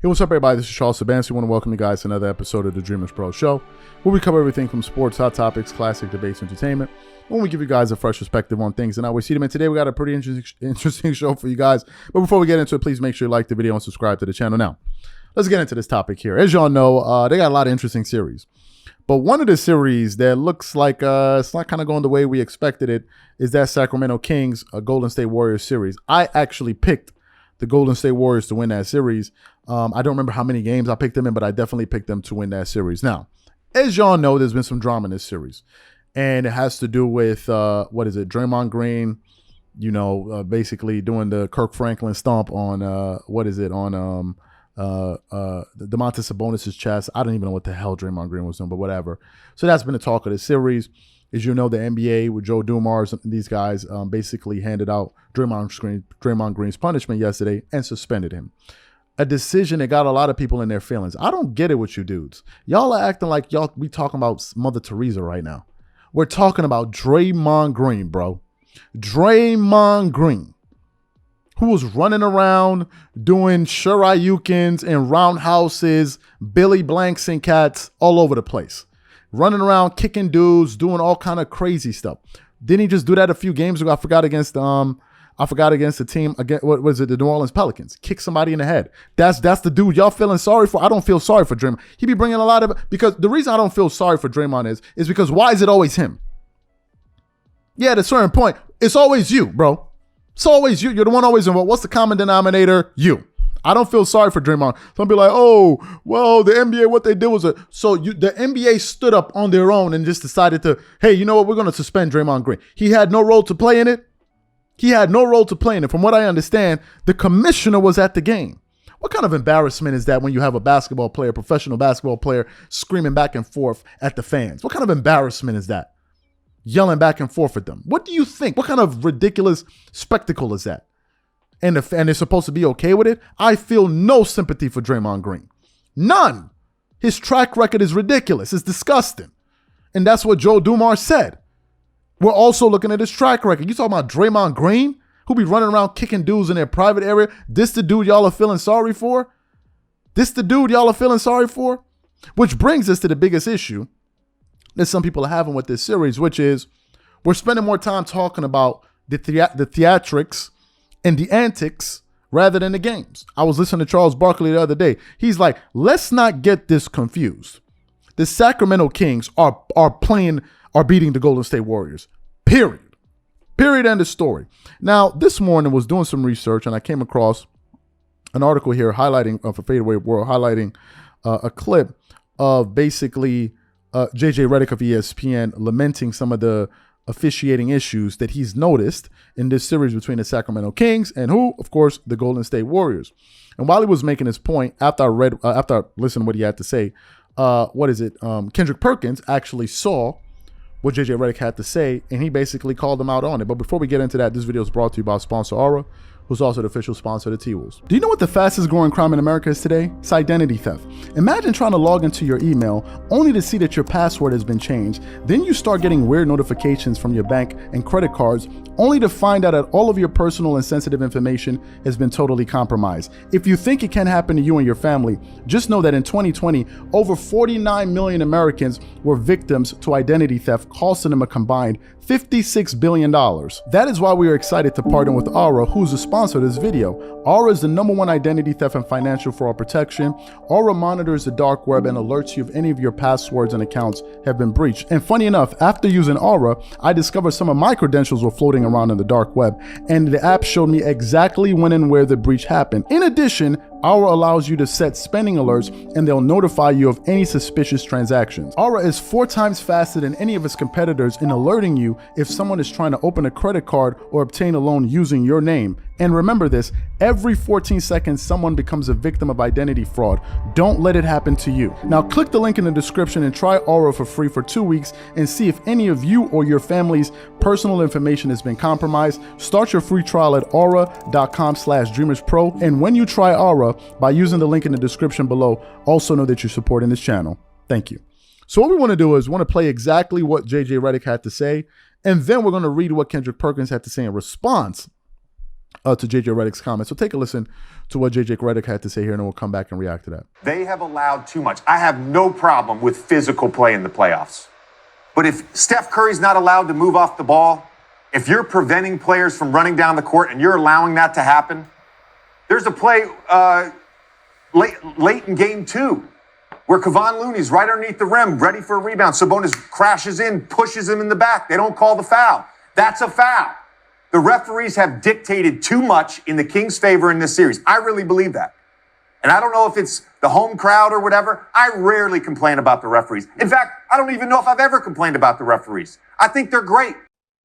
Hey, what's up, everybody? This is Charles Sabansi. I want to welcome you guys to another episode of the Dreamerspro Show, where we cover everything from sports, hot topics, classic debates, entertainment, when we give you guys a fresh perspective on things and how we see them. And today we got a pretty interesting show for you guys. But before we get into it, please make sure you like the video and subscribe to the channel. Now, let's get into this topic here. As y'all know, they got a lot of interesting series. But one of the series that looks like it's not kind of going the way we expected it is that Sacramento Kings Golden State Warriors series. I actually picked the Golden State Warriors to win that series. I don't remember how many games I picked them in, but I definitely picked them to win that series. Now, as y'all know, there's been some drama in this series. And it has to do with, Draymond Green, basically doing the Kirk Franklin stomp on, the Domantas Sabonis' chest. I don't even know what the hell Draymond Green was doing, but whatever. So that's been the talk of the series. As you know, the NBA with Joe Dumars, these guys basically handed out Draymond Green's punishment yesterday and suspended him. A decision that got a lot of people in their feelings. I don't get it with you dudes. Y'all are acting like we talking about Mother Teresa right now. We're talking about Draymond Green, bro. Draymond Green, who was running around doing Shoryukens and roundhouses, Billy Blanks and cats all over the place. Running around, kicking dudes, doing all kind of crazy stuff. Didn't he just do that a few games ago? I forgot against the team, the New Orleans Pelicans. Kick somebody in the head. That's the dude y'all feeling sorry for. I don't feel sorry for Draymond. He be bringing a lot of, because the reason I don't feel sorry for Draymond is because why is it always him? Yeah, at a certain point, it's always you, bro. It's always you. You're the one always involved. What's the common denominator? You. I don't feel sorry for Draymond. Some people are like, oh, well, the NBA, what they did was the NBA stood up on their own and just decided to, hey, you know what? We're going to suspend Draymond Green. He had no role to play in it. From what I understand, the commissioner was at the game. What kind of embarrassment is that when you have a professional basketball player, screaming back and forth at the fans? What kind of embarrassment is that? Yelling back and forth at them. What do you think? What kind of ridiculous spectacle is that? And they're supposed to be okay with it? I feel no sympathy for Draymond Green. None. His track record is ridiculous. It's disgusting. And that's what Joe Dumars said. We're also looking at his track record. You talking about Draymond Green, who be running around kicking dudes in their private area? This the dude y'all are feeling sorry for? Which brings us to the biggest issue that some people are having with this series, which is we're spending more time talking about the theatrics and the antics rather than the games. I was listening to Charles Barkley the other day. He's like, let's not get this confused. The Sacramento Kings are beating the Golden State Warriors. Period. End of story. Now, this morning I was doing some research and I came across an article here highlighting for Fadeaway World, highlighting a clip of basically JJ Redick of ESPN lamenting some of the officiating issues that he's noticed in this series between the Sacramento Kings and of course, the Golden State Warriors. And while he was making his point, after I listened to what he had to say, Kendrick Perkins actually saw what JJ Redick had to say, and he basically called him out on it. But before we get into that, this video is brought to you by sponsor Aura, who's also the official sponsor of the T-Wolves. Do you know what the fastest growing crime in America is today? It's identity theft. Imagine trying to log into your email only to see that your password has been changed. Then you start getting weird notifications from your bank and credit cards only to find out that all of your personal and sensitive information has been totally compromised. If you think it can happen to you and your family, just know that in 2020, over 49 million Americans were victims to identity theft, costing them a combined $56 billion. That is why we are excited to partner with Aura, who's a sponsor of this video. Aura is the #1 identity theft and financial fraud protection. Aura monitors the dark web and alerts you if any of your passwords and accounts have been breached. And funny enough, after using Aura, I discovered some of my credentials were floating around in the dark web, and the app showed me exactly when and where the breach happened. In addition, Aura allows you to set spending alerts and they'll notify you of any suspicious transactions. Aura is 4 times faster than any of its competitors in alerting you if someone is trying to open a credit card or obtain a loan using your name. And remember this, every 14 seconds, someone becomes a victim of identity fraud. Don't let it happen to you. Now click the link in the description and try Aura for free for 2 weeks and see if any of you or your family's personal information has been compromised. Start your free trial at aura.com/dreamerspro. And when you try Aura by using the link in the description below, also know that you're supporting this channel. Thank you. So what we want to do is play exactly what JJ Redick had to say, and then we're going to read what Kendrick Perkins had to say in response to JJ Redick's comments. So take a listen to what JJ Redick had to say here, and then we'll come back and react to that. They have allowed too much. I have no problem with physical play in the playoffs. But if Steph Curry's not allowed to move off the ball, if you're preventing players from running down the court and you're allowing that to happen, there's a play late in game 2 where Kevon Looney's right underneath the rim, ready for a rebound. Sabonis crashes in, pushes him in the back. They don't call the foul. That's a foul. The referees have dictated too much in the Kings' favor in this series. I really believe that. And I don't know if it's the home crowd or whatever. I rarely complain about the referees. In fact, I don't even know if I've ever complained about the referees. I think they're great.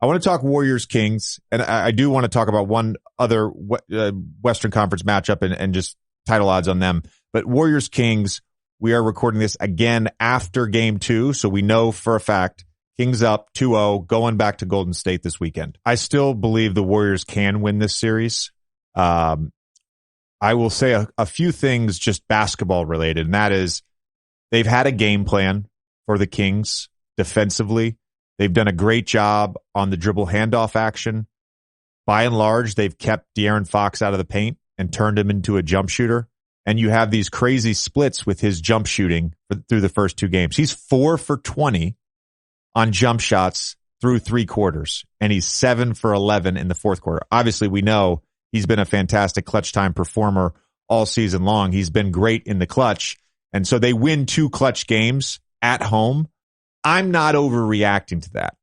I want to talk Warriors-Kings, and I do want to talk about one other Western Conference matchup and just title odds on them. But Warriors-Kings, we are recording this again after Game 2, so we know for a fact Kings up 2-0, going back to Golden State this weekend. I still believe the Warriors can win this series. I will say a few things just basketball related, and that is they've had a game plan for the Kings defensively. They've done a great job on the dribble handoff action. By and large, they've kept De'Aaron Fox out of the paint and turned him into a jump shooter. And you have these crazy splits with his jump shooting through the first 2 games. He's 4 for 20 on jump shots through 3 quarters, and he's 7 for 11 in the fourth quarter. Obviously, we know he's been a fantastic clutch time performer all season long. He's been great in the clutch. And so they win 2 clutch games at home. I'm not overreacting to that.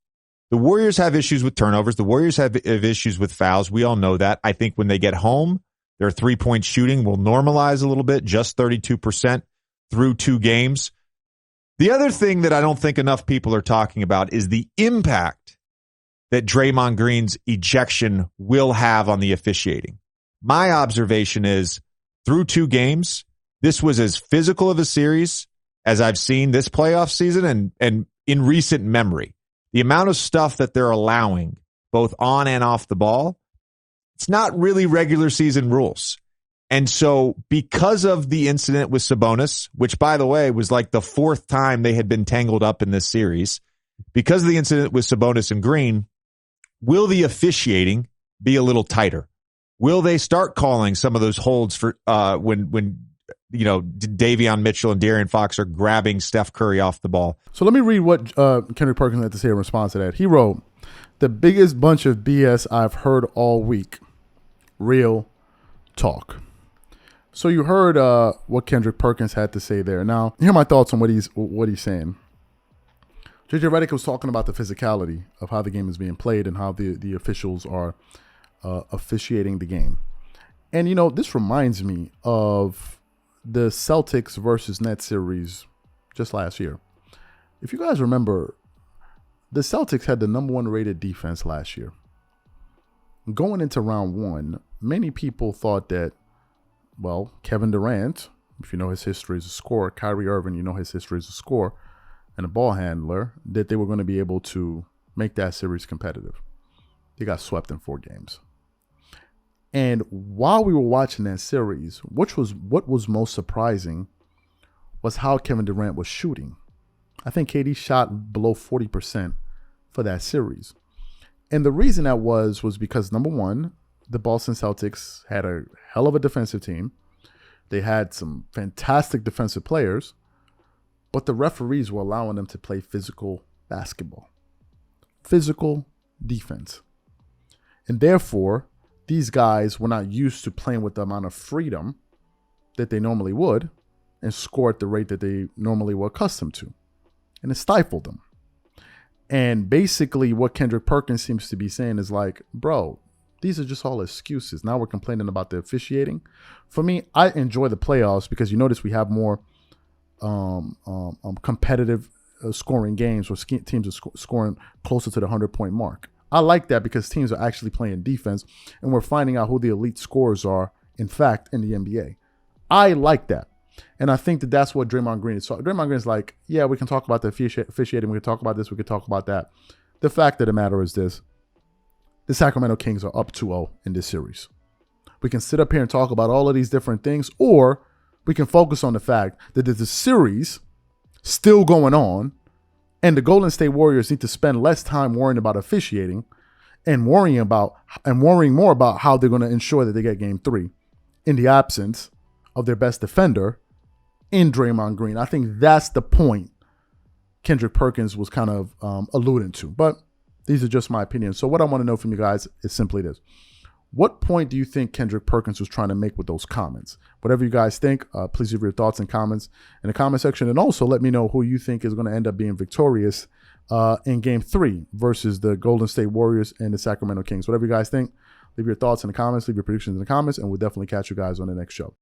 The Warriors have issues with turnovers. The Warriors have issues with fouls. We all know that. I think when they get home, their 3-point shooting will normalize a little bit, just 32% through 2 games. The other thing that I don't think enough people are talking about is the impact that Draymond Green's ejection will have on the officiating. My observation is through 2 games, this was as physical of a series as I've seen this playoff season and in recent memory. The amount of stuff that they're allowing, both on and off the ball, it's not really regular season rules. And so because of the incident with Sabonis, which, by the way, was like the 4th time they had been tangled up in this series, because of the incident with Sabonis and Green, will the officiating be a little tighter? Will they start calling some of those holds for when Davion Mitchell and De'Aaron Fox are grabbing Steph Curry off the ball? So let me read what Kendrick Perkins had to say in response to that. He wrote, "The biggest bunch of BS I've heard all week. Real talk." So you heard what Kendrick Perkins had to say there. Now, here are my thoughts on what he's saying. JJ Redick was talking about the physicality of how the game is being played and how the officials are officiating the game. And, this reminds me of the Celtics versus Nets series just last year. If you guys remember, the Celtics had the number 1 rated defense last year. Going into round 1, many people thought that, well, Kevin Durant, if you know his history as a scorer, Kyrie Irving, you know his history as a scorer and a ball handler, that they were going to be able to make that series competitive. They got swept in 4 games. And while we were watching that series, what was most surprising was how Kevin Durant was shooting. I think KD shot below 40% for that series. And the reason that was because, number 1, the Boston Celtics had a hell of a defensive team. They had some fantastic defensive players, but the referees were allowing them to play physical basketball, physical defense. And therefore, these guys were not used to playing with the amount of freedom that they normally would and score at the rate that they normally were accustomed to. And it stifled them. And basically what Kendrick Perkins seems to be saying is like, bro, these are just all excuses. Now we're complaining about the officiating. For me, I enjoy the playoffs because you notice we have more competitive scoring games where teams are scoring closer to the 100-point mark. I like that because teams are actually playing defense and we're finding out who the elite scorers are, in fact, in the NBA. I like that. And I think that that's what Draymond Green is. So Draymond Green is like, yeah, we can talk about the officiating. We can talk about this. We can talk about that. The fact of the matter is this. The Sacramento Kings are up 2-0 in this series. We can sit up here and talk about all of these different things, or we can focus on the fact that there's a series still going on and the Golden State Warriors need to spend less time worrying about officiating and worrying more about how they're going to ensure that they get game 3 in the absence of their best defender in Draymond Green. I think that's the point Kendrick Perkins was kind of alluding to. But these are just my opinions. So what I want to know from you guys is simply this. What point do you think Kendrick Perkins was trying to make with those comments? Whatever you guys think, please leave your thoughts and comments in the comment section. And also let me know who you think is going to end up being victorious in game 3 versus the Golden State Warriors and the Sacramento Kings. Whatever you guys think, leave your thoughts in the comments, leave your predictions in the comments, and we'll definitely catch you guys on the next show.